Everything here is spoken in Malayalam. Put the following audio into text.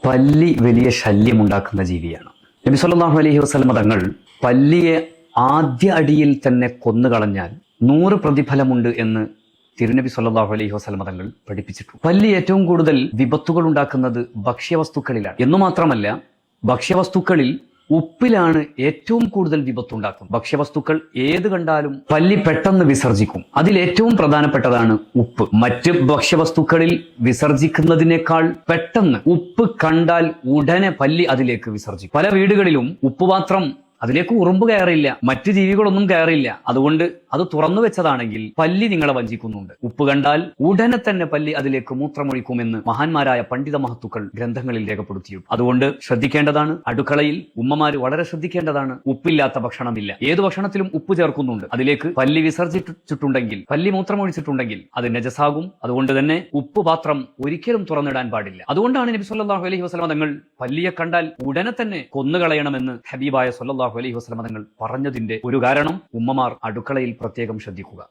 പല്ലി വലിയ ശല്യമുണ്ടാക്കുന്ന ജീവിയാണ്. നബി സല്ലല്ലാഹു അലൈഹി വസല്ലം തങ്ങൾ പല്ലിയെ ആദ്യ അടിയിൽ തന്നെ കൊന്നുകളഞ്ഞാൽ 100 പ്രതിഫലമുണ്ട് എന്ന് തിരുനബി സല്ലല്ലാഹു അലൈഹി വസല്ലം തങ്ങൾ പഠിപ്പിച്ചിട്ടുണ്ട്. പല്ലി ഏറ്റവും കൂടുതൽ വിപത്തുകൾ ഉണ്ടാക്കുന്നത് ഭക്ഷ്യവസ്തുക്കളിലാണ് എന്നു മാത്രമല്ല, ഭക്ഷ്യവസ്തുക്കളിൽ ഉപ്പിലാണ് ഏറ്റവും കൂടുതൽ വിപത്തുണ്ടാക്കുന്നത്. ഭക്ഷ്യവസ്തുക്കൾ ഏത് കണ്ടാലും പല്ലി പെട്ടെന്ന് വിസർജിക്കും. അതിൽ ഏറ്റവും പ്രധാനപ്പെട്ടതാണ് ഉപ്പ്. മറ്റ് ഭക്ഷ്യവസ്തുക്കളിൽ വിസർജിക്കുന്നതിനേക്കാൾ പെട്ടെന്ന് ഉപ്പ് കണ്ടാൽ ഉടനെ പല്ലി അതിലേക്ക് വിസർജിക്കും. പല വീടുകളിലും ഉപ്പുപാത്രം അതിലേക്ക് ഉറുമ്പ് കയറില്ല, മറ്റു ജീവികളൊന്നും കയറില്ല. അതുകൊണ്ട് അത് തുറന്നു വെച്ചതാണെങ്കിൽ പല്ലി നിങ്ങളെ വഞ്ചിക്കുന്നുണ്ട്. ഉപ്പ് കണ്ടാൽ ഉടനെ തന്നെ പല്ലി അതിലേക്ക് മൂത്രമൊഴിക്കുമെന്ന് മഹാന്മാരായ പണ്ഡിത മഹത്തുക്കൾ ഗ്രന്ഥങ്ങളിൽ രേഖപ്പെടുത്തിയിട്ടുണ്ട്. അതുകൊണ്ട് ശ്രദ്ധിക്കേണ്ടതാണ്. അടുക്കളയിൽ ഉമ്മമാര് വളരെ ശ്രദ്ധിക്കേണ്ടതാണ്. ഉപ്പില്ലാത്ത ഭക്ഷണമില്ല. ഏത് ഭക്ഷണത്തിലും ഉപ്പ് ചേർക്കുന്നുണ്ട്. അതിലേക്ക് പല്ലി വിസർജിച്ചിട്ടുണ്ടെങ്കിൽ, പല്ലി മൂത്രമൊഴിച്ചിട്ടുണ്ടെങ്കിൽ അത് നജസാകും. അതുകൊണ്ട് തന്നെ ഉപ്പ് പാത്രം ഒരിക്കലും തുറന്നിടാൻ പാടില്ല. അതുകൊണ്ടാണ് നബി സല്ലല്ലാഹു അലൈഹി വസല്ലം തങ്ങൾ പല്ലിയെ കണ്ടാൽ ഉടനെ തന്നെ കൊന്നുകളയണമെന്ന് ഹബീബായ സല്ലല്ലാഹു അലൈഹി വസല്ലം തങ്ങൾ പറഞ്ഞതിന്റെ ഒരു കാരണം ഉമ്മമാർ അടുക്കളയിൽ പ്രത്യേകം ശ്രദ്ധിക്കുക.